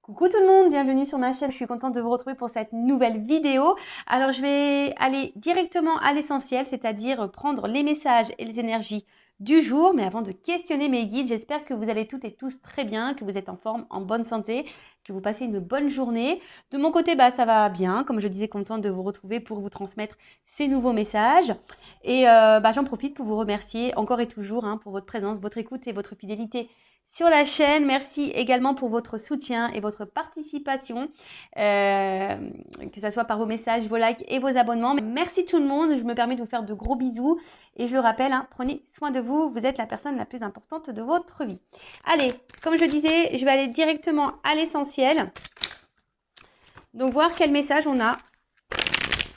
Coucou tout le monde, bienvenue sur ma chaîne, je suis contente de vous retrouver pour cette nouvelle vidéo. Alors je vais aller directement à l'essentiel, c'est-à-dire prendre les messages et les énergies du jour. Mais avant de questionner mes guides, j'espère que vous allez toutes et tous très bien, que vous êtes en forme, en bonne santé, que vous passez une bonne journée. De mon côté, ça va bien, comme je disais, contente de vous retrouver pour vous transmettre ces nouveaux messages. Et j'en profite pour vous remercier encore et toujours pour votre présence, votre écoute et votre fidélité sur la chaîne. Merci également pour votre soutien et votre participation, que ce soit par vos messages, vos likes et vos abonnements. Merci tout le monde, je me permets de vous faire de gros bisous et je le rappelle, prenez soin de vous, vous êtes la personne la plus importante de votre vie. Allez, comme je disais, je vais aller directement à l'essentiel. Donc voir quel message on a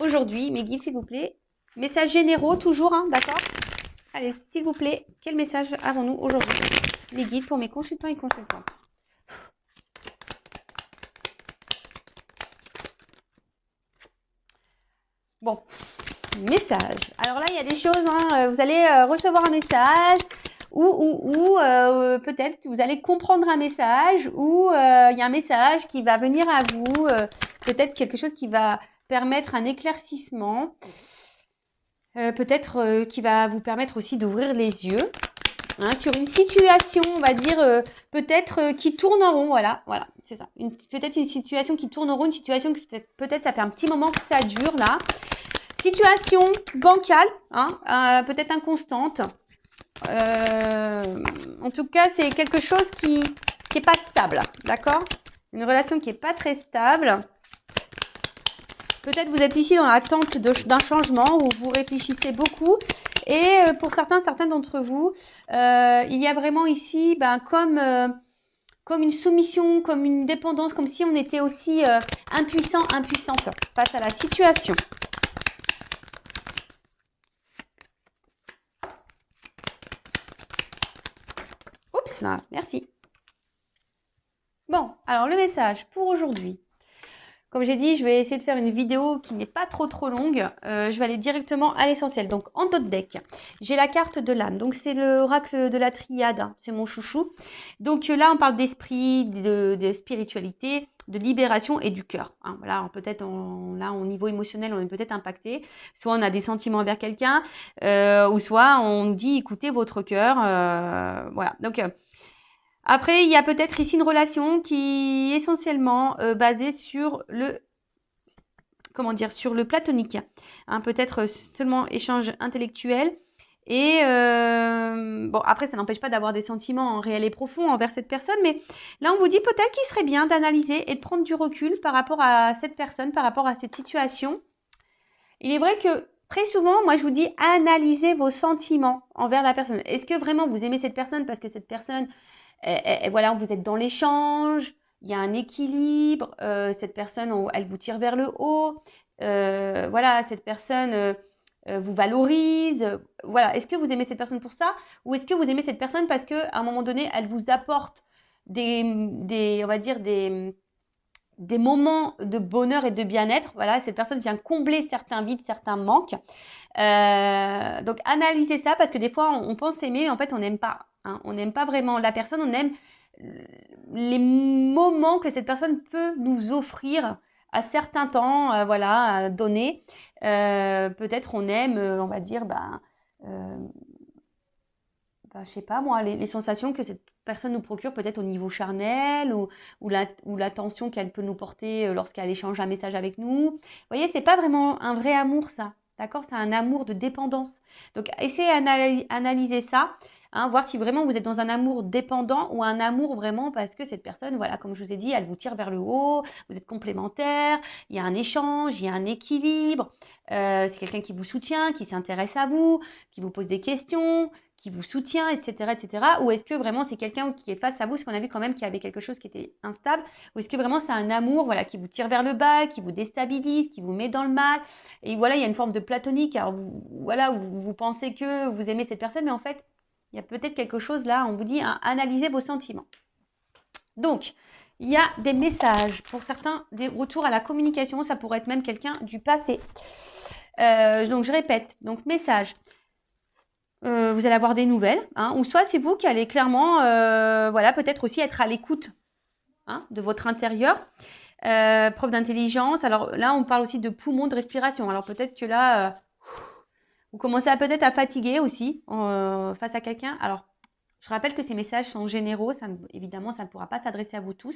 aujourd'hui. Mes guides, s'il vous plaît. Messages généraux toujours, d'accord? Allez, s'il vous plaît, quel message avons-nous aujourd'hui? Les guides pour mes consultants et consultantes. Bon, message. Alors là, il y a des choses, vous allez recevoir un message ou peut-être vous allez comprendre un message ou il y a un message qui va venir à vous, peut-être quelque chose qui va permettre un éclaircissement, peut-être qui va vous permettre aussi d'ouvrir les yeux. Sur une situation, on va dire, peut-être qui tourne en rond, voilà, c'est ça. Peut-être une situation qui tourne en rond, une situation que peut-être ça fait un petit moment que ça dure, là. Situation bancale, peut-être inconstante. En tout cas, c'est quelque chose qui est pas stable, d'accord? Une relation qui est pas très stable. Peut-être vous êtes ici dans l'attente d'un changement où vous réfléchissez beaucoup. Et pour certains d'entre vous, il y a vraiment ici comme une soumission, comme une dépendance, comme si on était aussi impuissante face à la situation. Oups, là, merci. Bon, alors le message pour aujourd'hui. Comme j'ai dit, je vais essayer de faire une vidéo qui n'est pas trop longue. Je vais aller directement à l'essentiel. Donc, en top deck, j'ai la carte de l'âme. Donc, c'est l'oracle de la triade. C'est mon chouchou. Donc, là, on parle d'esprit, de spiritualité, de libération et du cœur. Voilà, peut-être, là, au niveau émotionnel, on est peut-être impacté. Soit on a des sentiments envers quelqu'un, ou soit on dit, écoutez votre cœur. Voilà, donc... Après, il y a peut-être ici une relation qui est essentiellement basée sur sur le platonique. Peut-être seulement échange intellectuel. Et bon, après, ça n'empêche pas d'avoir des sentiments réels et profonds envers cette personne. Mais là, on vous dit peut-être qu'il serait bien d'analyser et de prendre du recul par rapport à cette personne, par rapport à cette situation. Il est vrai que très souvent, moi, je vous dis, analysez vos sentiments envers la personne. Est-ce que vraiment vous aimez cette personne parce que cette personne... Et voilà, vous êtes dans l'échange, il y a un équilibre, cette personne, elle vous tire vers le haut, voilà, cette personne vous valorise, voilà. Est-ce que vous aimez cette personne pour ça ou est-ce que vous aimez cette personne parce qu'à un moment donné, elle vous apporte on va dire des moments de bonheur et de bien-être. Voilà, cette personne vient combler certains vides, certains manques. Donc, analysez ça parce que des fois, on pense aimer, mais en fait, on n'aime pas. On n'aime pas vraiment la personne, on aime les moments que cette personne peut nous offrir à certains temps, donnés. Peut-être on aime, on va dire, je sais pas moi, les sensations que cette personne nous procure peut-être au niveau charnel ou l'attention qu'elle peut nous porter lorsqu'elle échange un message avec nous. Vous voyez, c'est pas vraiment un vrai amour ça, d'accord? C'est un amour de dépendance. Donc essayez d'analyser ça, voir si vraiment vous êtes dans un amour dépendant ou un amour vraiment parce que cette personne, voilà, comme je vous ai dit, elle vous tire vers le haut, vous êtes complémentaires, il y a un échange, il y a un équilibre, c'est quelqu'un qui vous soutient, qui s'intéresse à vous, qui vous pose des questions, qui vous soutient, etc., etc. Ou est-ce que vraiment c'est quelqu'un qui est face à vous, parce qu'on a vu quand même qu'il y avait quelque chose qui était instable, ou est-ce que vraiment c'est un amour, voilà, qui vous tire vers le bas, qui vous déstabilise, qui vous met dans le mal, et voilà, il y a une forme de platonique, alors voilà, où vous pensez que vous aimez cette personne, mais en fait, il y a peut-être quelque chose là, on vous dit, analysez vos sentiments. Donc, il y a des messages, pour certains, des retours à la communication, ça pourrait être même quelqu'un du passé. Donc, je répète, donc message. Vous allez avoir des nouvelles, ou soit c'est vous qui allez clairement, peut-être aussi être à l'écoute hein, de votre intérieur. Preuve d'intelligence. Alors là, on parle aussi de poumons, de respiration. Alors peut-être que là, vous commencez à peut-être à fatiguer aussi face à quelqu'un. Alors, je rappelle que ces messages sont généraux. Évidemment, ça ne pourra pas s'adresser à vous tous.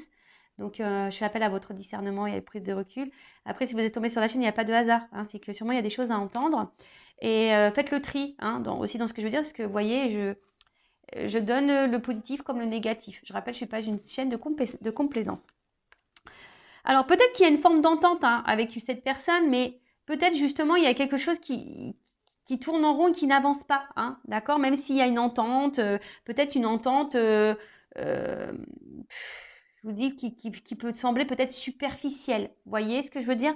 Donc, je fais appel à votre discernement et à la prise de recul. Après, si vous êtes tombé sur la chaîne, il n'y a pas de hasard. Hein, c'est que sûrement, il y a des choses à entendre. Et faites le tri hein, aussi dans ce que je veux dire. Parce que, vous voyez, je donne le positif comme le négatif. Je rappelle, je ne suis pas une chaîne de complaisance. Alors, peut-être qu'il y a une forme d'entente hein, avec cette personne, mais peut-être justement, il y a quelque chose qui tourne en rond et qui n'avance pas. Hein, d'accord. Même s'il y a une entente, peut-être une entente, je vous dis, qui peut sembler peut-être superficielle. Vous voyez ce que je veux dire?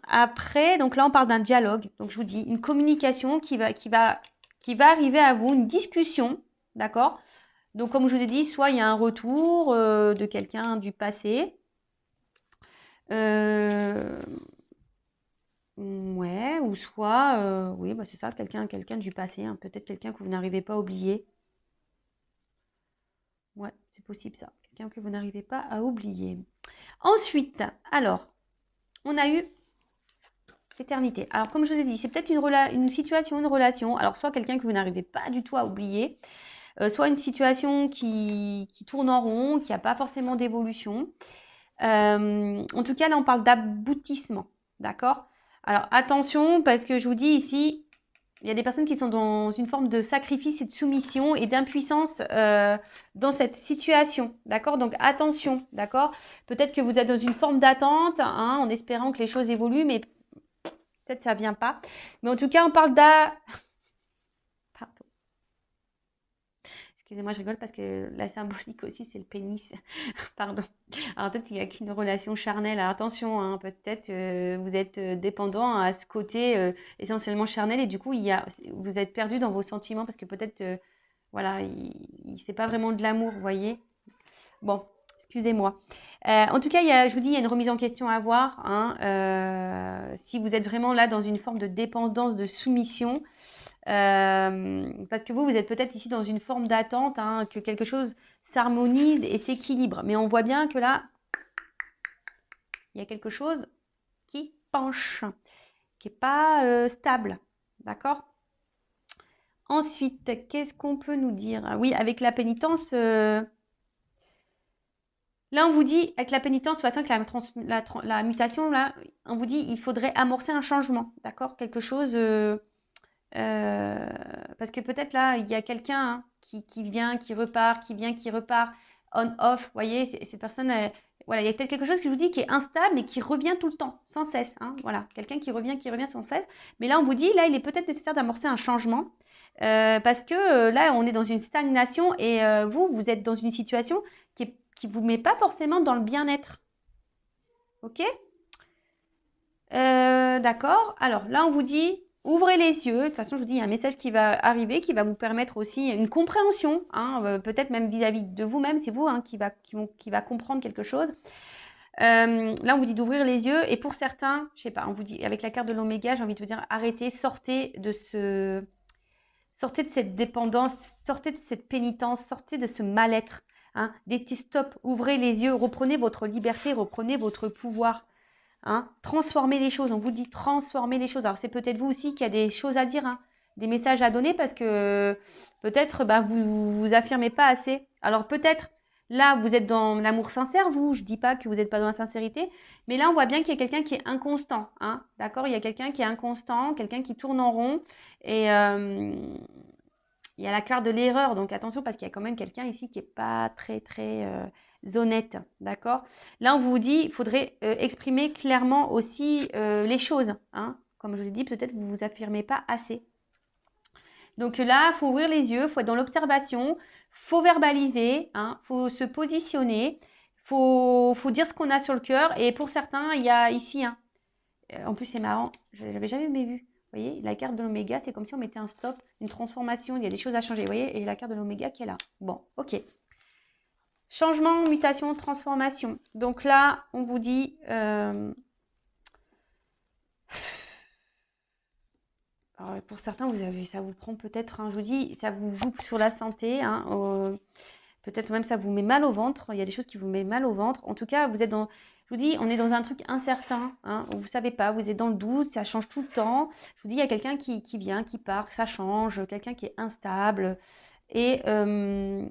Après, donc là, on parle d'un dialogue. Donc, je vous dis, une communication qui va arriver à vous, une discussion, d'accord? Donc, comme je vous ai dit, soit il y a un retour de quelqu'un du passé. Ouais, ou soit, oui, bah c'est ça, quelqu'un du passé, hein, peut-être quelqu'un que vous n'arrivez pas à oublier. Ouais, c'est possible ça, quelqu'un que vous n'arrivez pas à oublier. Ensuite, alors, on a eu l'éternité. Alors, comme je vous ai dit, c'est peut-être une situation, une relation. Alors, soit quelqu'un que vous n'arrivez pas du tout à oublier, soit une situation qui tourne en rond, qui n'a pas forcément d'évolution. En tout cas, là, on parle d'aboutissement. D'accord? Alors, attention, parce que je vous dis ici, il y a des personnes qui sont dans une forme de sacrifice et de soumission et d'impuissance dans cette situation. D'accord? Donc, attention. D'accord? Peut-être que vous êtes dans une forme d'attente hein, en espérant que les choses évoluent, mais peut-être ça ne vient pas. Mais en tout cas, on parle Pardon. Excusez-moi, je rigole parce que la symbolique aussi, c'est le pénis. Pardon. Alors peut-être qu'il n'y a qu'une relation charnelle. Alors attention, hein, peut-être vous êtes dépendant à ce côté essentiellement charnel et du coup, vous êtes perdu dans vos sentiments parce que peut-être, voilà, c'est pas vraiment de l'amour, vous voyez. Bon, excusez-moi. En tout cas, je vous dis, il y a une remise en question à avoir. Hein, si vous êtes vraiment là dans une forme de dépendance, de soumission, parce que vous êtes peut-être ici dans une forme d'attente, hein, que quelque chose s'harmonise et s'équilibre. Mais on voit bien que là, il y a quelque chose qui penche, qui n'est pas stable. D'accord? Ensuite, qu'est-ce qu'on peut nous dire? Ah oui, avec la pénitence, là, on vous dit, avec la pénitence, de toute façon, avec la mutation, là, on vous dit, il faudrait amorcer un changement. D'accord? Quelque chose. Parce que peut-être là, il y a quelqu'un hein, qui vient, qui repart, qui vient, qui repart, on-off. Vous voyez, ces personnes, voilà, il y a peut-être quelque chose que je vous dis qui est instable et qui revient tout le temps, sans cesse. Hein, voilà, quelqu'un qui revient sans cesse. Mais là, on vous dit, là, il est peut-être nécessaire d'amorcer un changement. Parce que là, on est dans une stagnation et vous êtes dans une situation qui ne vous met pas forcément dans le bien-être. Ok? D'accord. Alors là, on vous dit, ouvrez les yeux. De toute façon, je vous dis, il y a un message qui va arriver, qui va vous permettre aussi une compréhension, hein, peut-être même vis-à-vis de vous-même, c'est vous hein, qui va comprendre quelque chose. Là, on vous dit d'ouvrir les yeux. Et pour certains, je sais pas, on vous dit, avec la carte de l'oméga, j'ai envie de vous dire, arrêtez, sortez de cette dépendance, sortez de cette pénitence, sortez de ce mal-être. Hein. Dites stop, ouvrez les yeux, reprenez votre liberté, reprenez votre pouvoir. Hein, transformer les choses, on vous dit transformer les choses. Alors c'est peut-être vous aussi qui a des choses à dire, hein, des messages à donner parce que peut-être vous affirmez pas assez. Alors peut-être là vous êtes dans l'amour sincère, je dis pas que vous n'êtes pas dans la sincérité, mais là on voit bien qu'il y a quelqu'un qui est inconstant, hein, d'accord? Il y a quelqu'un qui est inconstant, quelqu'un qui tourne en rond et il y a la carte de l'erreur, donc attention parce qu'il y a quand même quelqu'un ici qui n'est pas très très honnête, d'accord? Là, on vous dit, il faudrait exprimer clairement aussi les choses. Hein. Comme je vous ai dit, peut-être vous ne vous affirmez pas assez. Donc là, il faut ouvrir les yeux, il faut être dans l'observation, il faut verbaliser, il faut se positionner, il faut dire ce qu'on a sur le cœur. Et pour certains, il y a ici, en plus c'est marrant, je n'avais jamais vu. Vous voyez, la carte de l'oméga, c'est comme si on mettait un stop, une transformation, il y a des choses à changer. Vous voyez, et la carte de l'oméga qui est là. Bon, ok. Changement, mutation, transformation. Donc là, on vous dit... alors pour certains, ça vous prend peut-être, hein, je vous dis, ça vous joue sur la santé. Hein, Peut-être même ça vous met mal au ventre. Il y a des choses qui vous mettent mal au ventre. En tout cas, vous êtes dans, je vous dis, on est dans un truc incertain. Hein, vous ne savez pas, vous êtes dans le doute, ça change tout le temps. Je vous dis, il y a quelqu'un qui vient, qui part, ça change, quelqu'un qui est instable. Et de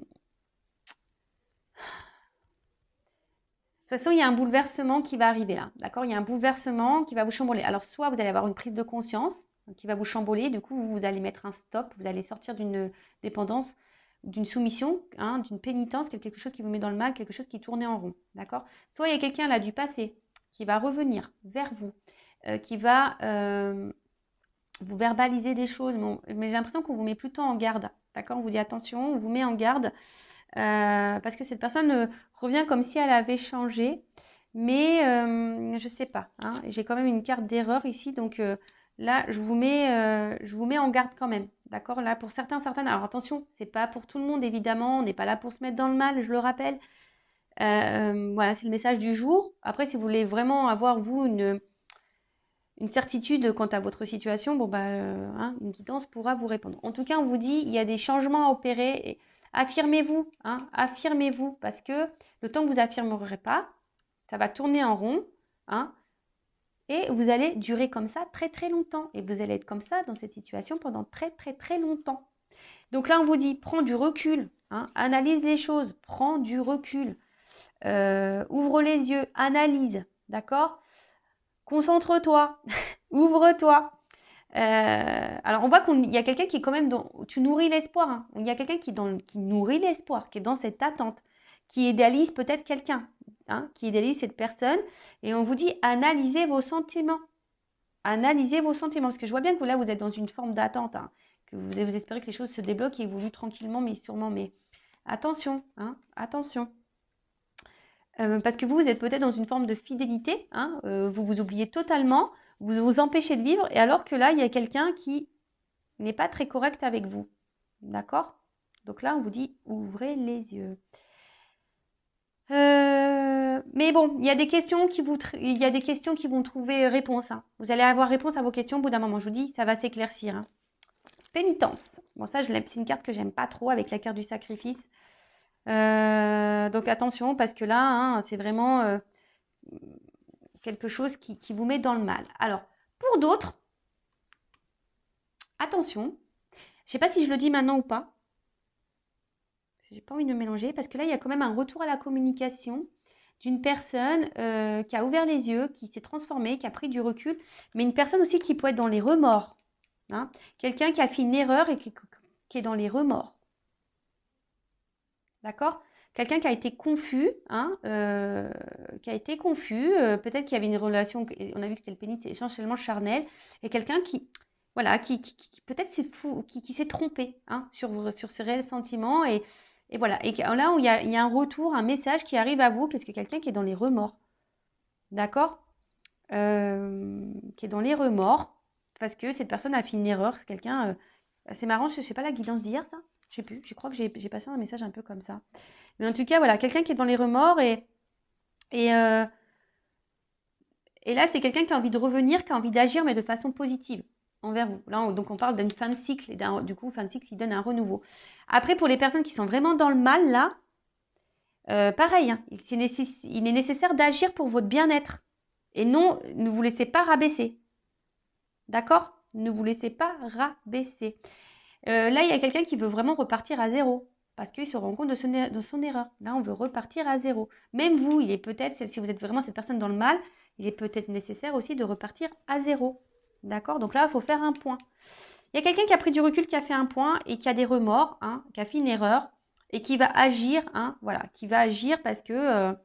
toute façon, il y a un bouleversement qui va arriver là. D'accord? Il y a un bouleversement qui va vous chambouler. Alors, soit vous allez avoir une prise de conscience qui va vous chambouler. Du coup, vous allez mettre un stop. Vous allez sortir d'une dépendance, d'une soumission, hein, d'une pénitence, quelque chose qui vous met dans le mal, quelque chose qui tournait en rond. D'accord? Soit il y a quelqu'un là du passé qui va revenir vers vous, qui va vous verbaliser des choses. Mais j'ai l'impression qu'on vous met plutôt en garde. D'accord? On vous dit attention, on vous met en garde. Parce que cette personne revient comme si elle avait changé, mais je ne sais pas. Hein, j'ai quand même une carte d'erreur ici, donc là, je vous mets en garde quand même. D'accord? Là, pour certaines. Alors attention, c'est pas pour tout le monde, évidemment. On n'est pas là pour se mettre dans le mal, je le rappelle. Voilà, c'est le message du jour. Après, si vous voulez vraiment avoir, vous, une certitude quant à votre situation, bon, hein, une guidance pourra vous répondre. En tout cas, on vous dit, il y a des changements à opérer. Et affirmez-vous, hein, affirmez-vous, parce que le temps que vous affirmerez pas, ça va tourner en rond, hein, et vous allez durer comme ça très très longtemps. Et vous allez être comme ça dans cette situation pendant très très très longtemps. Donc là, on vous dit, prends du recul, hein, analyse les choses, prends du recul, ouvre les yeux, analyse, d'accord? Concentre-toi, ouvre-toi. Alors, on voit qu'il y a quelqu'un qui est quand même dans. Tu nourris l'espoir. Hein. Il y a quelqu'un qui nourrit l'espoir, qui est dans cette attente, qui idéalise peut-être quelqu'un, hein, qui idéalise cette personne. Et on vous dit analysez vos sentiments. Analysez vos sentiments. Parce que je vois bien que là, vous êtes dans une forme d'attente, hein, que vous espérez que les choses se débloquent et évoluent tranquillement, mais sûrement. Mais attention, hein, attention. Parce que vous êtes peut-être dans une forme de fidélité, hein, vous vous oubliez totalement, vous vous empêchez de vivre, et alors que là, il y a quelqu'un qui n'est pas très correct avec vous. D'accord? Donc là, on vous dit, ouvrez les yeux. Mais bon, il y a des questions qui vont trouver réponse. Hein. Vous allez avoir réponse à vos questions au bout d'un moment. Je vous dis, ça va s'éclaircir. Hein. Pénitence. Bon, ça, c'est une carte que j'aime pas trop avec la carte du sacrifice. Donc attention, parce que là, hein, c'est vraiment quelque chose qui vous met dans le mal. Alors, pour d'autres, attention, je ne sais pas si je le dis maintenant ou pas, j'ai pas envie de me mélanger, parce que là, il y a quand même un retour à la communication d'une personne qui a ouvert les yeux, qui s'est transformée, qui a pris du recul, mais une personne aussi qui peut être dans les remords. Hein. Quelqu'un qui a fait une erreur et qui est dans les remords. D'accord? Quelqu'un qui a été confus, hein, peut-être qu'il y avait une relation, on a vu que c'était le pénis, c'est essentiellement charnel, et quelqu'un qui, voilà, qui peut-être c'est fou, qui s'est trompé hein, sur ses réels sentiments, et voilà. Et là, où il y a un retour, un message qui arrive à vous, parce que quelqu'un qui est dans les remords, d'accord? Qui est dans les remords, parce que cette personne a fait une erreur, c'est quelqu'un, c'est marrant, je ne sais pas la guidance d'hier, ça? Je sais plus, je crois que j'ai passé un message un peu comme ça. Mais en tout cas, voilà, quelqu'un qui est dans les remords et, euh, et là, c'est quelqu'un qui a envie de revenir, qui a envie d'agir, mais de façon positive envers vous. Là, donc, on parle d'une fin de cycle, et du coup, fin de cycle qui donne un renouveau. Après, pour les personnes qui sont vraiment dans le mal, là, pareil, hein, il est nécessaire d'agir pour votre bien-être. Et non, ne vous laissez pas rabaisser. D'accord? Ne vous laissez pas rabaisser. Là, il y a quelqu'un qui veut vraiment repartir à zéro parce qu'il se rend compte de son erreur. Là, on veut repartir à zéro. Même vous, il est peut-être, si vous êtes vraiment cette personne dans le mal, il est peut-être nécessaire aussi de repartir à zéro. D'accord? Donc là, il faut faire un point. Il y a quelqu'un qui a pris du recul, qui a fait un point et qui a des remords, hein, qui a fait une erreur et qui va agir, hein, voilà, qui va agir parce que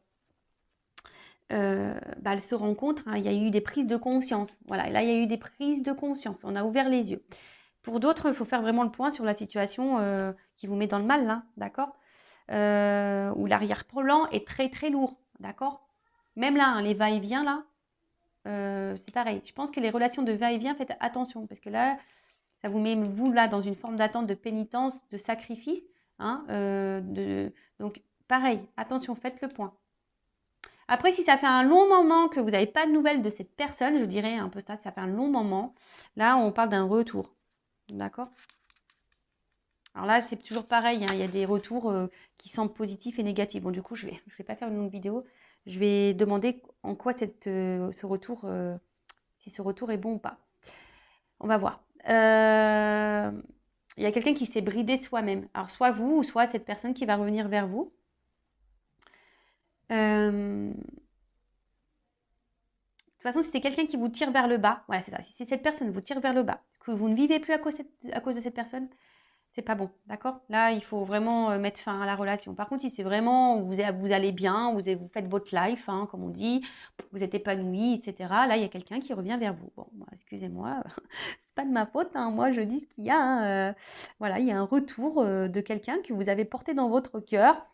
elle se rend compte, hein, il y a eu des prises de conscience. Voilà, là, il y a eu des prises de conscience. On a ouvert les yeux. Pour d'autres, il faut faire vraiment le point sur la situation qui vous met dans le mal, là, d'accord? Où l'arrière-plan est très, très lourd, d'accord? Même là, hein, les va-et-vient, là, c'est pareil. Je pense que les relations de va-et-vient, faites attention, parce que là, ça vous met, vous, là, dans une forme d'attente, de pénitence, de sacrifice. Hein, donc, pareil, attention, faites le point. Après, si ça fait un long moment que vous n'avez pas de nouvelles de cette personne, je dirais un peu ça, ça fait un long moment, là, on parle d'un retour. D'accord? Alors là, c'est toujours pareil, hein, il y a des retours qui semblent positifs et négatifs. Bon, du coup, je vais pas faire une longue vidéo. Je vais demander en quoi ce retour, si ce retour est bon ou pas. On va voir. Il y a quelqu'un qui s'est bridé soi-même. Alors, soit vous, ou soit cette personne qui va revenir vers vous. De toute façon, si c'est quelqu'un qui vous tire vers le bas, voilà, c'est ça. Si cette personne vous tire vers le bas, que vous ne vivez plus à cause de cette personne, c'est pas bon, d'accord? Là, il faut vraiment mettre fin à la relation. Par contre, si c'est vraiment, vous allez bien, vous faites votre life, hein, comme on dit, vous êtes épanoui, etc. Là, il y a quelqu'un qui revient vers vous. Bon, excusez-moi, c'est pas de ma faute, hein, moi je dis ce qu'il y a. Hein, voilà, il y a un retour de quelqu'un que vous avez porté dans votre cœur,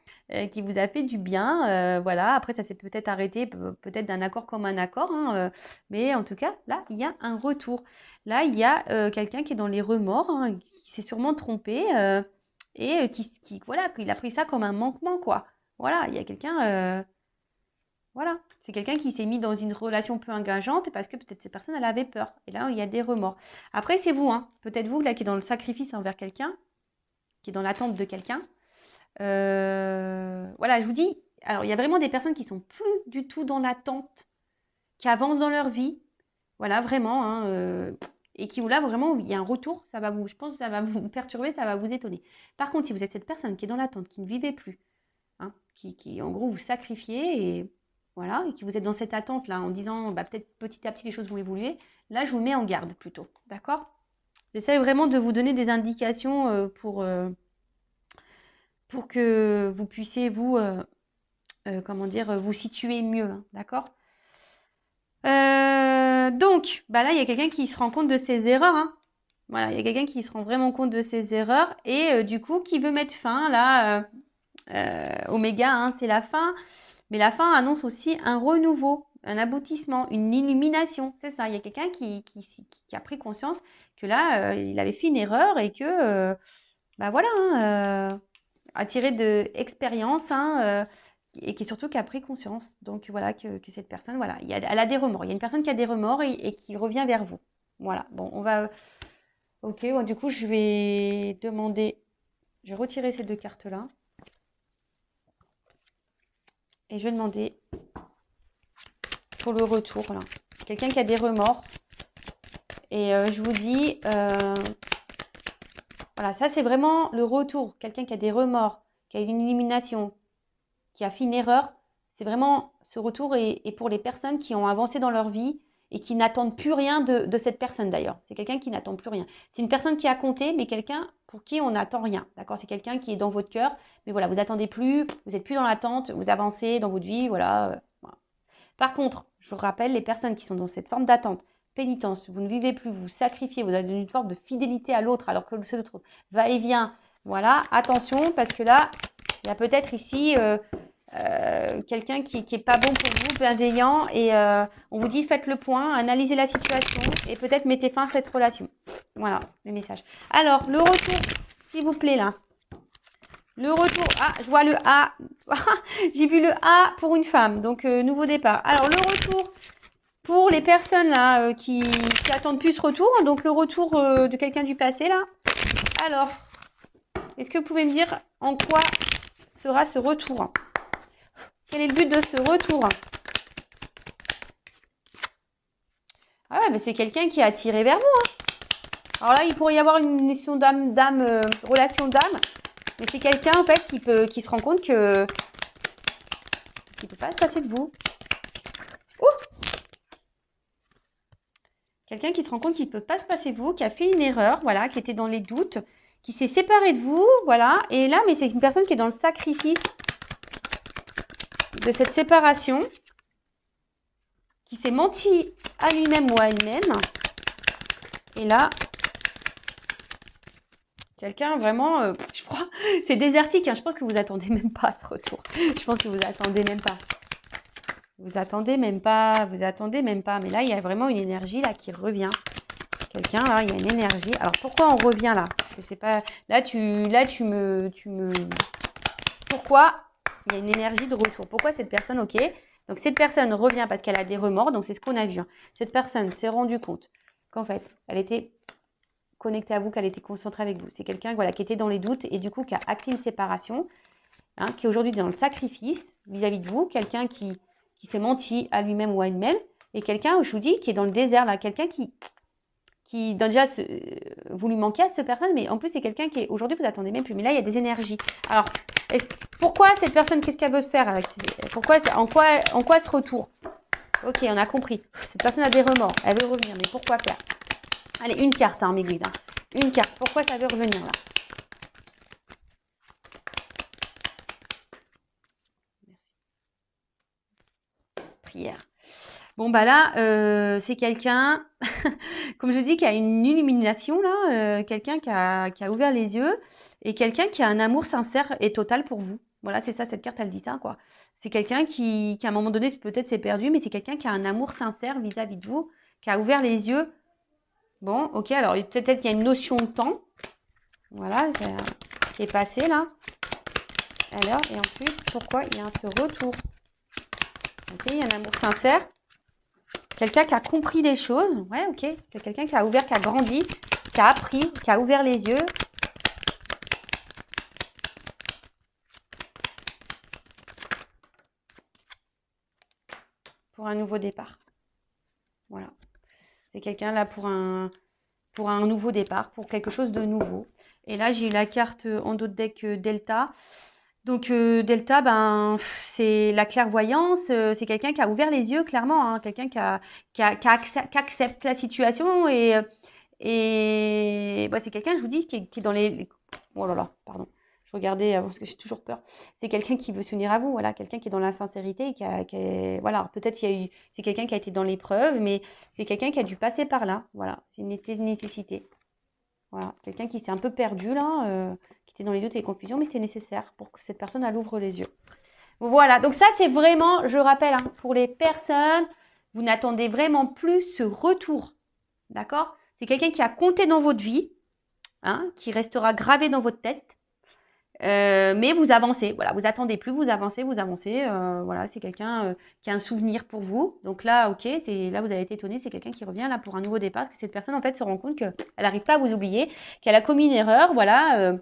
qui vous a fait du bien. Voilà, après ça s'est peut-être arrêté, peut-être d'un accord comme un accord, hein, mais en tout cas, là, il y a un retour. Là, il y a quelqu'un qui est dans les remords, hein, qui s'est sûrement trompé et voilà, qu'il a pris ça comme un manquement, quoi. Voilà, il y a quelqu'un, voilà, c'est quelqu'un qui s'est mis dans une relation peu engageante parce que peut-être cette personne, elle avait peur. Et là, il y a des remords. Après, c'est vous, hein. Peut-être vous, là, qui est dans le sacrifice envers quelqu'un, qui est dans l'attente de quelqu'un. Voilà, je vous dis, alors, il y a vraiment des personnes qui sont plus du tout dans l'attente, qui avancent dans leur vie. Voilà, vraiment, hein, et qui, là, vraiment, il y a un retour, je pense que ça va vous perturber, ça va vous étonner. Par contre, si vous êtes cette personne qui est dans l'attente, qui ne vivait plus, hein, qui, en gros, vous sacrifiez et voilà, et que vous êtes dans cette attente-là, en disant, bah, peut-être petit à petit, les choses vont évoluer, là, je vous mets en garde plutôt, d'accord? J'essaie vraiment de vous donner des indications pour que vous puissiez, vous, comment dire, vous situer mieux, hein, d'accord? Donc, bah là, il y a quelqu'un qui se rend compte de ses erreurs, hein. Voilà, il y a quelqu'un qui se rend vraiment compte de ses erreurs et du coup, qui veut mettre fin, là, Oméga, hein, c'est la fin. Mais la fin annonce aussi un renouveau, un aboutissement, une illumination. C'est ça, il y a quelqu'un qui a pris conscience que là, il avait fait une erreur et que, bah voilà, hein, a tiré de expérience, hein, et qui surtout qui a pris conscience. Donc voilà, que cette personne, voilà, elle a des remords. Il y a une personne qui a des remords et qui revient vers vous. Voilà, bon, on va... Ok, bon, du coup, je vais retirer ces deux cartes-là. Et je vais demander pour le retour, là. Quelqu'un qui a des remords. Et je vous dis, voilà, ça c'est vraiment le retour. Quelqu'un qui a des remords, qui a une élimination, qui a fait une erreur. C'est vraiment ce retour est pour les personnes qui ont avancé dans leur vie et qui n'attendent plus rien de cette personne d'ailleurs. C'est quelqu'un qui n'attend plus rien. C'est une personne qui a compté, mais quelqu'un pour qui on n'attend rien. D'accord? C'est quelqu'un qui est dans votre cœur, mais voilà, vous n'attendez plus, vous n'êtes plus dans l'attente, vous avancez dans votre vie, voilà. Voilà. Par contre, je vous rappelle, les personnes qui sont dans cette forme d'attente, pénitence, vous ne vivez plus, vous vous sacrifiez, vous avez une forme de fidélité à l'autre alors que l'autre va et vient. Voilà, attention parce que là, il y a peut-être ici quelqu'un qui est pas bon pour vous, bienveillant, et on vous dit faites le point, analysez la situation et peut-être mettez fin à cette relation. Voilà le message. Alors, le retour, s'il vous plaît, là. Le retour, ah, je vois le A. J'ai vu le A pour une femme, donc nouveau départ. Alors, le retour pour les personnes là qui attendent plus ce retour, donc le retour de quelqu'un du passé, là. Alors, est-ce que vous pouvez me dire en quoi sera ce retour ? Quel est le but de ce retour? Ah ouais, mais c'est quelqu'un qui est attiré vers vous. Hein. Alors là, il pourrait y avoir une relation d'âme, mais c'est quelqu'un en fait qui se rend compte que qu'il peut pas se passer de vous. Quelqu'un qui se rend compte qu'il peut pas se passer de vous, qui a fait une erreur, voilà, qui était dans les doutes, qui s'est séparé de vous, voilà. Et là, mais c'est une personne qui est dans le sacrifice de cette séparation, qui s'est menti à lui-même ou à elle-même. Et là, quelqu'un vraiment, je crois, c'est désertique. Hein, je pense que vous attendez même pas ce retour. Je pense que vous attendez même pas. Vous attendez même pas. Mais là, il y a vraiment une énergie là qui revient. Quelqu'un là, il y a une énergie. Alors pourquoi on revient là? Parce que c'est pas. Là, tu me. Pourquoi il y a une énergie de retour? Pourquoi cette personne, ok? Donc cette personne revient parce qu'elle a des remords. Donc c'est ce qu'on a vu. Hein. Cette personne s'est rendue compte qu'en fait, elle était connectée à vous, qu'elle était concentrée avec vous. C'est quelqu'un voilà, qui était dans les doutes et du coup qui a acté une séparation, hein, qui est aujourd'hui dans le sacrifice vis-à-vis de vous, quelqu'un qui s'est menti à lui-même ou à elle-même, et quelqu'un, je vous dis, qui est dans le désert, là, quelqu'un qui déjà, vous lui manquez à cette personne, mais en plus, c'est quelqu'un qui est, aujourd'hui, vous attendez même plus, mais là, il y a des énergies. Alors, pourquoi cette personne, qu'est-ce qu'elle veut faire avec en quoi ce retour? Ok, on a compris. Cette personne a des remords, elle veut revenir, mais pourquoi faire? Allez, une carte, hein, mes guides. Hein. Une carte, pourquoi ça veut revenir là? Prière. Bon, bah là, c'est quelqu'un, comme je dis, qui a une illumination, là, quelqu'un qui a ouvert les yeux et quelqu'un qui a un amour sincère et total pour vous. Voilà, c'est ça, cette carte, elle dit ça, quoi. C'est quelqu'un qui, à un moment donné, peut-être s'est perdu, mais c'est quelqu'un qui a un amour sincère vis-à-vis de vous, qui a ouvert les yeux. Bon, ok, alors peut-être qu'il y a une notion de temps. Voilà, qui est passé, là. Alors, et en plus, pourquoi il y a ce retour? Ok, il y a un amour sincère. Quelqu'un qui a compris des choses. Ouais, ok. C'est quelqu'un qui a ouvert, qui a grandi, qui a appris, qui a ouvert les yeux. Pour un nouveau départ. Voilà. C'est quelqu'un là pour un nouveau départ, pour quelque chose de nouveau. Et là, j'ai eu la carte en dos de deck Delta. Donc, Delta, ben, c'est la clairvoyance. C'est quelqu'un qui a ouvert les yeux, clairement. Hein, quelqu'un qui accepte la situation. Et bah, c'est quelqu'un, je vous dis, qui est dans les... Oh là là, pardon. Je regardais parce que j'ai toujours peur. C'est quelqu'un qui veut s'unir à vous, voilà, quelqu'un qui est dans la sincérité, voilà, peut-être c'est quelqu'un qui a été dans l'épreuve, mais c'est quelqu'un qui a dû passer par là, voilà, c'est une nécessité, voilà, quelqu'un qui s'est un peu perdu là, qui était dans les doutes et les confusions, mais c'était nécessaire pour que cette personne elle ouvre les yeux. Voilà, donc ça c'est vraiment, je rappelle, hein, pour les personnes, vous n'attendez vraiment plus ce retour, d'accord? C'est quelqu'un qui a compté dans votre vie, hein, qui restera gravé dans votre tête. Mais vous avancez, voilà, vous attendez plus, vous avancez, voilà, c'est quelqu'un qui a un souvenir pour vous. Donc là, ok, là vous avez été étonné, c'est quelqu'un qui revient là pour un nouveau départ, parce que cette personne en fait se rend compte qu'elle n'arrive pas à vous oublier, qu'elle a commis une erreur, voilà,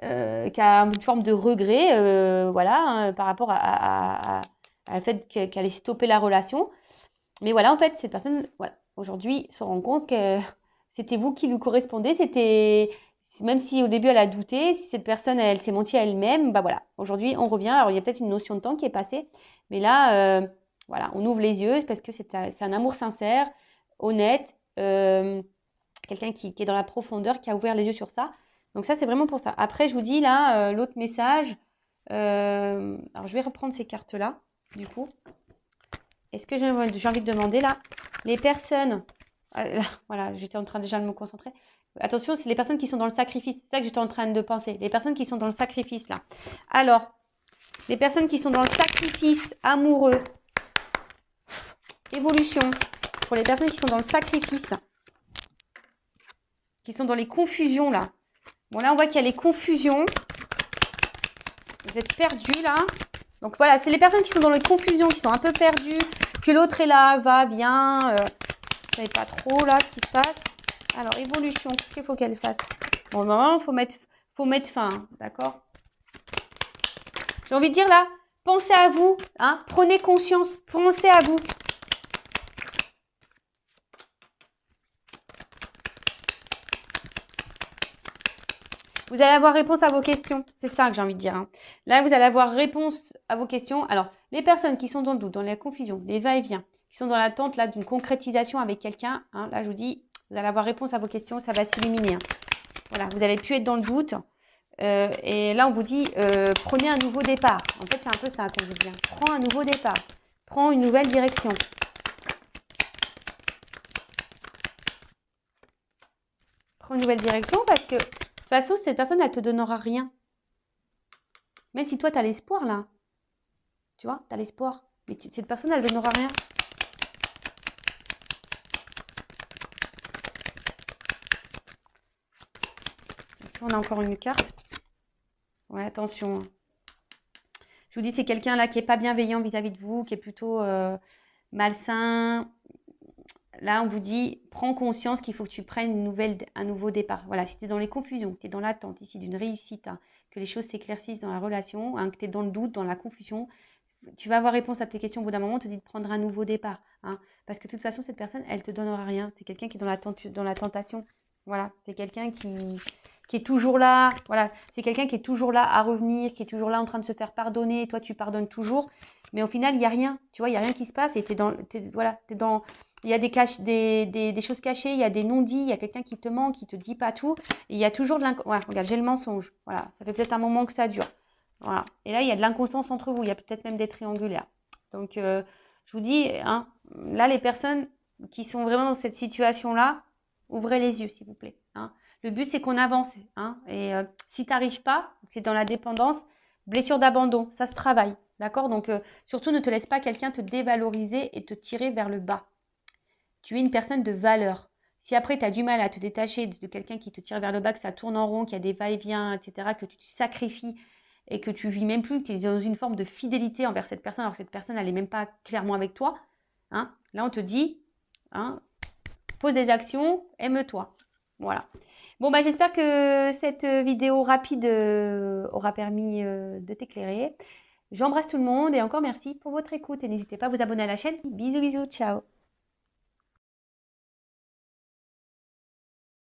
qui a une forme de regret, voilà, hein, par rapport à le fait qu'elle ait stoppé la relation. Mais voilà, en fait, cette personne, voilà, aujourd'hui, se rend compte que c'était vous qui lui correspondez. Même si au début elle a douté, si cette personne, elle s'est mentie à elle-même, bah voilà, aujourd'hui, on revient. Alors, il y a peut-être une notion de temps qui est passée, mais là, voilà, on ouvre les yeux parce que c'est un amour sincère, honnête, quelqu'un qui est dans la profondeur, qui a ouvert les yeux sur ça. Donc ça, c'est vraiment pour ça. Après, je vous dis là, l'autre message, alors je vais reprendre ces cartes-là, du coup. Est-ce que j'ai envie de demander là, les personnes, voilà, j'étais en train déjà de me concentrer. Attention, c'est les personnes qui sont dans le sacrifice. C'est ça que j'étais en train de penser. Les personnes qui sont dans le sacrifice là. Alors, les personnes qui sont dans le sacrifice amoureux, évolution. Pour les personnes qui sont dans le sacrifice, qui sont dans les confusions là. Bon là, on voit qu'il y a les confusions. Vous êtes perdus là. Donc voilà, c'est les personnes qui sont dans les confusions, qui sont un peu perdues, que l'autre est là, va, vient. Vous ne savez pas trop là ce qui se passe. Alors, évolution, qu'est-ce qu'il faut qu'elle fasse? Bon, normalement, il faut mettre fin, d'accord? J'ai envie de dire là, pensez à vous, hein, prenez conscience, pensez à vous. Vous allez avoir réponse à vos questions. C'est ça que j'ai envie de dire. Hein. Là, vous allez avoir réponse à vos questions. Alors, les personnes qui sont dans le doute, dans la confusion, les va-et-vient, qui sont dans l'attente là d'une concrétisation avec quelqu'un, hein, là, je vous dis, vous allez avoir réponse à vos questions, ça va s'illuminer. Hein. Voilà, vous allez plus être dans le doute. Et là, on vous dit, prenez un nouveau départ. En fait, c'est un peu ça qu'on vous dit. Hein. Prends un nouveau départ. Prends une nouvelle direction. Prends une nouvelle direction parce que de toute façon, cette personne, elle ne te donnera rien. Même si toi, tu as l'espoir, là. Tu vois, tu as l'espoir. Mais cette personne, elle ne donnera rien. Est-ce qu'on a encore une carte? Ouais, attention. Je vous dis, c'est quelqu'un là qui n'est pas bienveillant vis-à-vis de vous, qui est plutôt malsain. là, on vous dit, prends conscience qu'il faut que tu prennes un nouveau départ. Voilà, si tu es dans les confusions, que tu es dans l'attente ici d'une réussite, hein, que les choses s'éclaircissent dans la relation, hein, que tu es dans le doute, dans la confusion, tu vas avoir réponse à tes questions. Au bout d'un moment, on te dit de prendre un nouveau départ. Hein, parce que de toute façon, cette personne, elle te donnera rien. C'est quelqu'un qui est dans la tentation. Voilà, c'est quelqu'un qui est toujours là. Voilà, c'est quelqu'un qui est toujours là à revenir, qui est toujours là en train de se faire pardonner. Toi, tu pardonnes toujours. Mais au final, il n'y a rien. Tu vois, il n'y a rien qui se passe. Et voilà, il y a des choses cachées, il y a des non-dits, il y a quelqu'un qui te ment, qui te dit pas tout. Et il y a toujours de l'inconscience. Ouais, regarde, j'ai le mensonge. Voilà, ça fait peut-être un moment que ça dure. Voilà. Et là, il y a de l'inconstance entre vous. Il y a peut-être même des triangulaires. Donc, je vous dis, hein, là, les personnes qui sont vraiment dans cette situation-là, ouvrez les yeux, s'il vous plaît. Hein. Le but, c'est qu'on avance. Hein. Et si tu n'arrives pas, c'est dans la dépendance, blessure d'abandon, ça se travaille. D'accord? Donc, surtout, ne te laisse pas quelqu'un te dévaloriser et te tirer vers le bas. Tu es une personne de valeur. Si après, tu as du mal à te détacher de quelqu'un qui te tire vers le bas, que ça tourne en rond, qu'il y a des va-et-vient, etc., que tu te sacrifies et que tu vis même plus, que tu es dans une forme de fidélité envers cette personne, alors que cette personne, elle n'est même pas clairement avec toi, hein, là, on te dit, hein, pose des actions, aime-toi. Voilà. Bon, bah, j'espère que cette vidéo rapide aura permis de t'éclairer. J'embrasse tout le monde et encore merci pour votre écoute. Et n'hésitez pas à vous abonner à la chaîne. Bisous, bisous, ciao.